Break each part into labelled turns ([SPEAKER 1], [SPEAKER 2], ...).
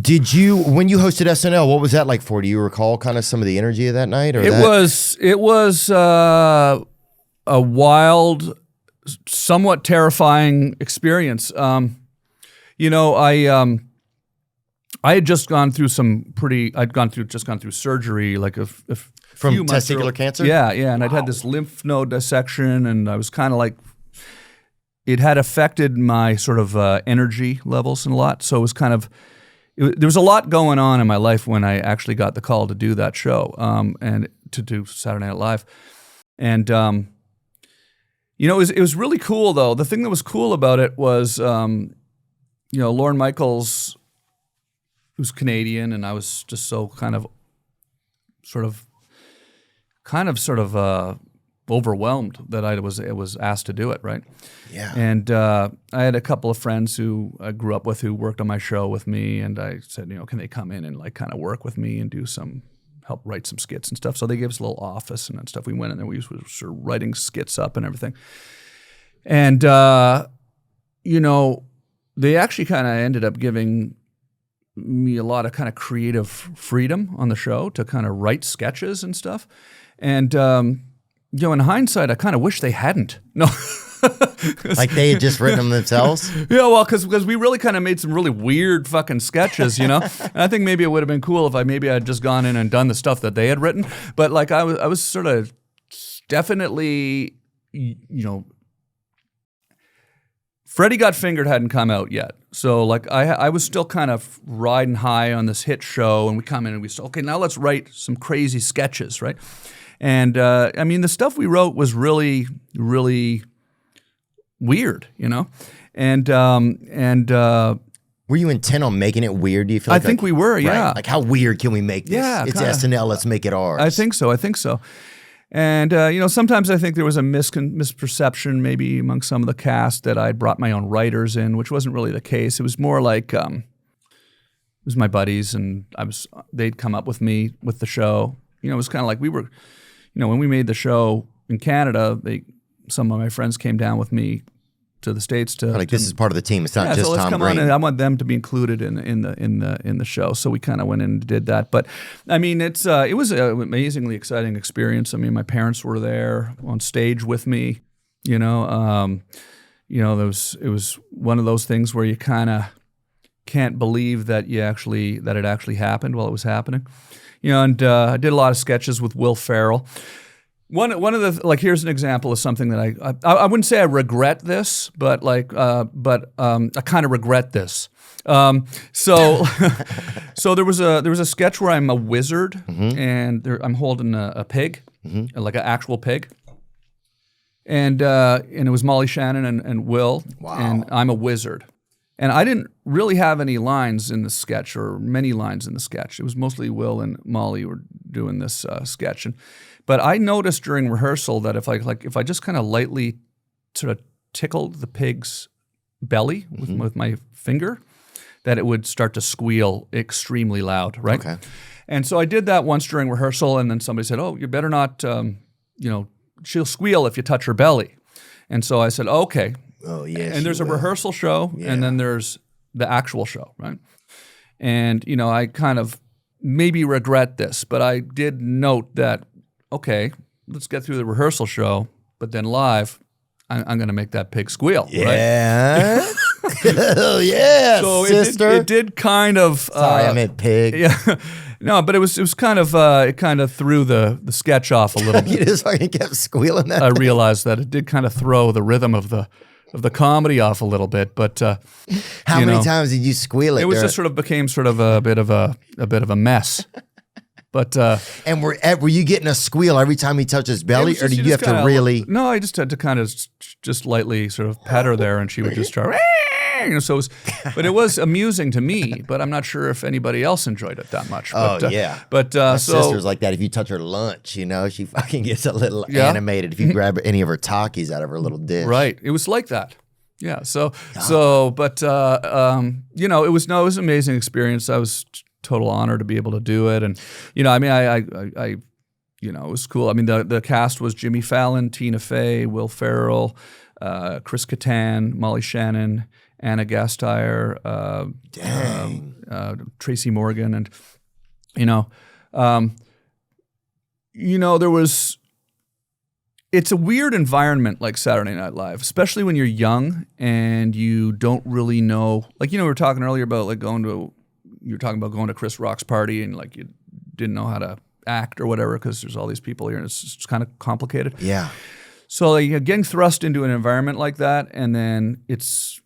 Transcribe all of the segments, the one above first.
[SPEAKER 1] Did you, when you hosted SNL, what was that like for? Do you recall kind of some of the energy of that night? Or
[SPEAKER 2] it was a wild, somewhat terrifying experience. You know, I had just gone through just gone through surgery, like a
[SPEAKER 1] from
[SPEAKER 2] few months
[SPEAKER 1] testicular
[SPEAKER 2] early.
[SPEAKER 1] cancer?
[SPEAKER 2] Yeah, and I'd had this lymph node dissection, and I was kind of like, it had affected my sort of energy levels a lot. So it was kind of, there was a lot going on in my life when I actually got the call to do that show, and to do Saturday Night Live. And, you know, it was really cool, though. The thing that was cool about it was, you know, Lorne Michaels, who's Canadian, and I was just so kind of overwhelmed that I was asked to do it, right?
[SPEAKER 1] Yeah.
[SPEAKER 2] And I had a couple of friends who I grew up with who worked on my show with me, and I said, you know, can they come in and like kind of work with me and help write some skits and stuff? So they gave us a little office and stuff. We went in there, we were sort of writing skits up and everything. And, you know, they actually kind of ended up giving me a lot of kind of creative freedom on the show to kind of write sketches and stuff. And, you know, in hindsight, I kind of wish they hadn't. No.
[SPEAKER 1] Like they had just written them themselves?
[SPEAKER 2] Yeah, well, because we really kind of made some really weird fucking sketches, you know? And I think maybe it would have been cool if I had just gone in and done the stuff that they had written. But like I was sort of definitely, you know, Freddie Got Fingered hadn't come out yet. So like I was still kind of riding high on this hit show, and we come in and we said, okay, now let's write some crazy sketches, right? And I mean, the stuff we wrote was really, really weird, you know? And
[SPEAKER 1] were you intent on making it weird? Do you feel like
[SPEAKER 2] I think we were, yeah.
[SPEAKER 1] Right? Like how weird can we make this?
[SPEAKER 2] Yeah,
[SPEAKER 1] it's
[SPEAKER 2] kinda.
[SPEAKER 1] SNL, let's make it ours.
[SPEAKER 2] I think so. And, you know, sometimes I think there was a misperception maybe among some of the cast that I'd brought my own writers in, which wasn't really the case. It was more like it was my buddies, and they'd come up with me with the show. You know, it was kind of like we were, you know, when we made the show in Canada, some of my friends came down with me to the States to
[SPEAKER 1] like this is part of the team. It's not just
[SPEAKER 2] so let's
[SPEAKER 1] Tom
[SPEAKER 2] come
[SPEAKER 1] Green.
[SPEAKER 2] on, and I want them to be included in the show. So we kind of went in and did that. But I mean, it was an amazingly exciting experience. I mean, my parents were there on stage with me. You know, it was one of those things where you kind of can't believe that it actually happened while it was happening. You know, and I did a lot of sketches with Will Ferrell. One of the, like, here's an example of something that I wouldn't say I regret this, but I kind of regret this. So there was a sketch where I'm a wizard, and I'm holding a pig, like an actual pig, and it was Molly Shannon and Will, and I'm a wizard. And I didn't really have any lines in the sketch, or many lines in the sketch. It was mostly Will and Molly were doing this sketch. But I noticed during rehearsal that if I just kind of lightly sort of tickled the pig's belly with my finger, that it would start to squeal extremely loud, right?
[SPEAKER 1] Okay.
[SPEAKER 2] And so I did that once during rehearsal, and then somebody said, "Oh, you better not, she'll squeal if you touch her belly." And so I said, "Okay."
[SPEAKER 1] Oh, yes.
[SPEAKER 2] And there's a rehearsal show, and then there's the actual show, right? And, you know, I kind of maybe regret this, but I did note that, okay, let's get through the rehearsal show, but then live, I'm going to make that pig squeal,
[SPEAKER 1] yeah. Right? Oh, yeah,
[SPEAKER 2] so
[SPEAKER 1] sister.
[SPEAKER 2] It did kind of...
[SPEAKER 1] Sorry, I meant pig.
[SPEAKER 2] Yeah. No, but it was kind of, it kind of threw the sketch off a little bit.
[SPEAKER 1] You just fucking kept squealing that
[SPEAKER 2] I
[SPEAKER 1] thing.
[SPEAKER 2] realized that it did kind of throw the rhythm of the comedy off a little bit, but
[SPEAKER 1] how many times did you squeal it?
[SPEAKER 2] It was just became a bit of a mess. But
[SPEAKER 1] and were you getting a squeal every time he touched his belly, or did you have to really?
[SPEAKER 2] No, I just had to kind of just lightly sort of pet her there, and she would just start. You know, so it was amusing to me, but I'm not sure if anybody else enjoyed it that much. But,
[SPEAKER 1] yeah.
[SPEAKER 2] But
[SPEAKER 1] my sister's like that. If you touch her lunch, you know, she fucking gets a little animated. If you grab any of her Takis out of her little dish,
[SPEAKER 2] right? It was like that. Yeah. But you know, it was an amazing experience. I was total honor to be able to do it, and you know, I mean, I you know, it was cool. I mean, the cast was Jimmy Fallon, Tina Fey, Will Ferrell, Chris Kattan, Molly Shannon, Anna Gasteyer, Tracy Morgan, and there was. It's a weird environment like Saturday Night Live, especially when you're young and you don't really know. Like, we were talking earlier about like you were talking about going to Chris Rock's party and like you didn't know how to act or whatever because there's all these people here and it's kind of complicated.
[SPEAKER 1] Yeah.
[SPEAKER 2] So like, getting thrust into an environment like that, and then it's,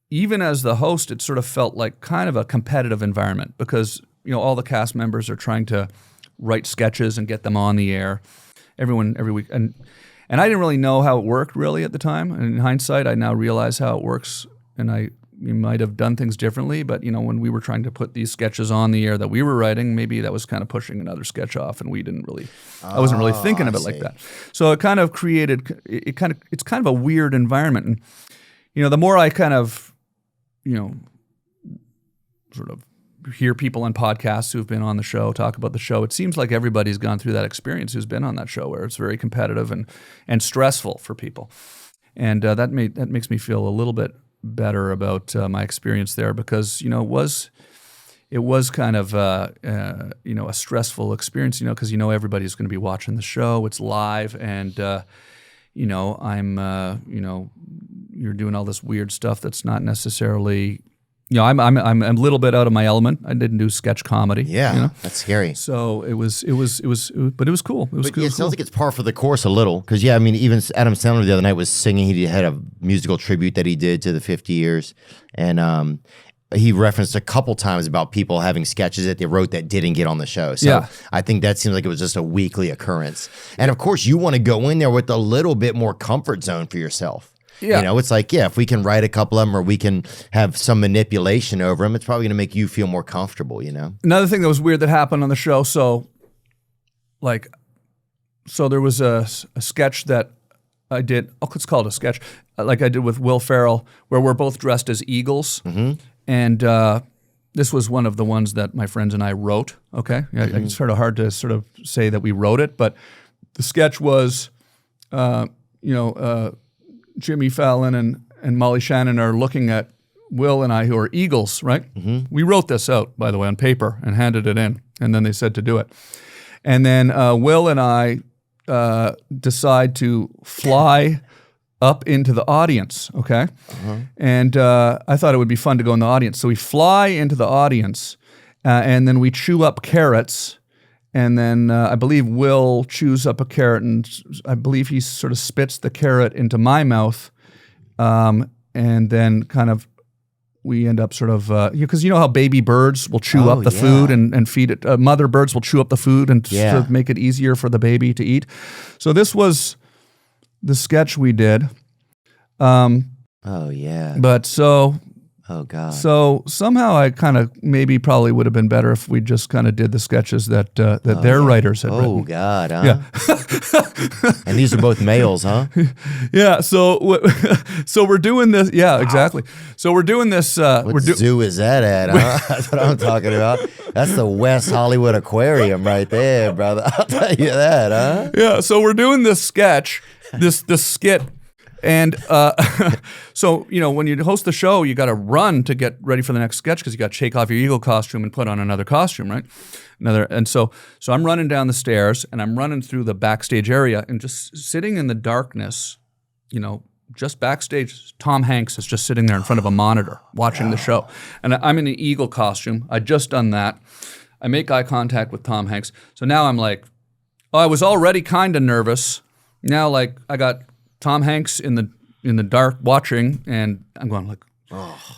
[SPEAKER 2] even as the host, it sort of felt like kind of a competitive environment because, all the cast members are trying to write sketches and get them on the air. Everyone every week, and I didn't really know how it worked really at the time. And in hindsight, I now realize how it works, and we might have done things differently. But when we were trying to put these sketches on the air that we were writing, maybe that was kind of pushing another sketch off, and we didn't really. I wasn't really thinking of it like that. So it kind of created. It's kind of a weird environment, and the more I kind of, sort of hear people on podcasts who've been on the show talk about the show, it seems like everybody's gone through that experience who's been on that show where it's very competitive and stressful for people. And that makes me feel a little bit better about my experience there because, it was kind of, a stressful experience, because, everybody's going to be watching the show. It's live and, you're doing all this weird stuff that's not necessarily... I'm a little bit out of my element. I didn't do sketch comedy.
[SPEAKER 1] Yeah, that's scary.
[SPEAKER 2] So it was, but it was cool.
[SPEAKER 1] It sounds like it's par for the course a little, because even Adam Sandler the other night was singing. He had a musical tribute that he did to the 50 years, and he referenced a couple times about people having sketches that they wrote that didn't get on the show. So I think that seems like it was just a weekly occurrence. And of course, you want to go in there with a little bit more comfort zone for yourself. Yeah. It's like, if we can write a couple of them or we can have some manipulation over them, it's probably going to make you feel more comfortable,
[SPEAKER 2] Another thing that was weird that happened on the show, so there was a sketch that I did, let's call it a sketch, like I did with Will Ferrell, where we're both dressed as eagles. Mm-hmm. And this was one of the ones that my friends and I wrote, okay? Mm-hmm. It's sort of hard to sort of say that we wrote it, but the sketch was, Jimmy Fallon and Molly Shannon are looking at Will and I, who are eagles, right? Mm-hmm. We wrote this out, by the way, on paper and handed it in, and then they said to do it. And then Will and I decide to fly up into the audience, okay? Uh-huh. And I thought it would be fun to go in the audience. So we fly into the audience, and then we chew up carrots. And then I believe Will chews up a carrot, and I believe he sort of spits the carrot into my mouth. And then kind of we end up sort of, because you know how baby birds will chew up the food and feed it. Mother birds will chew up the food and sort of make it easier for the baby to eat. So this was the sketch we did. But
[SPEAKER 1] oh God!
[SPEAKER 2] So somehow I kind of probably would have been better if we just kind of did the sketches that their writers had written.
[SPEAKER 1] Oh God! Huh? Yeah. And these are both males, huh?
[SPEAKER 2] Yeah. So we're doing this. Yeah, exactly. So we're doing this.
[SPEAKER 1] What zoo is that at? Huh? That's what I'm talking about. That's the West Hollywood Aquarium right there, brother. I'll tell you that, huh?
[SPEAKER 2] Yeah. So we're doing this sketch, this skit. And so, when you host the show, you got to run to get ready for the next sketch because you got to shake off your eagle costume and put on another costume, right? So I'm running down the stairs and I'm running through the backstage area and just sitting in the darkness, just backstage. Tom Hanks is just sitting there in front of a monitor watching the show. And I'm in an eagle costume. I'd just done that. I make eye contact with Tom Hanks. So now I'm like, I was already kind of nervous. Now, I got Tom Hanks in the dark watching, and I'm going like,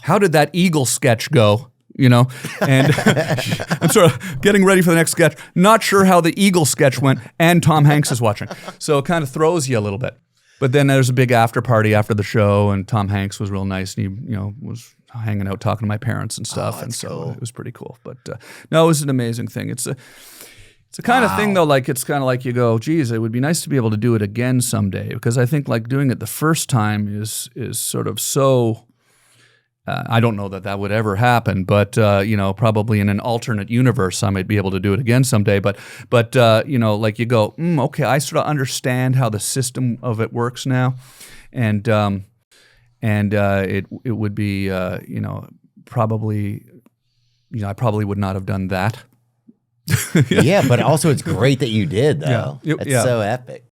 [SPEAKER 2] how did that eagle sketch go? And I'm sort of getting ready for the next sketch, not sure how the eagle sketch went, and Tom Hanks is watching. So it kind of throws you a little bit. But then there's a big after party after the show, and Tom Hanks was real nice, and he was hanging out talking to my parents and stuff, and so cool. It was pretty cool. But no, it was an amazing thing. It's the kind of thing, though, it's kind of like you go, geez, it would be nice to be able to do it again someday. Because I think doing it the first time is sort of so, I don't know that would ever happen, but, probably in an alternate universe, I might be able to do it again someday. But you go, okay, I sort of understand how the system of it works now. And it would be, probably, I probably would not have done that.
[SPEAKER 1] Yeah, but also it's great that you did, though.
[SPEAKER 2] Yeah.
[SPEAKER 1] It's
[SPEAKER 2] Yeah.
[SPEAKER 1] so epic.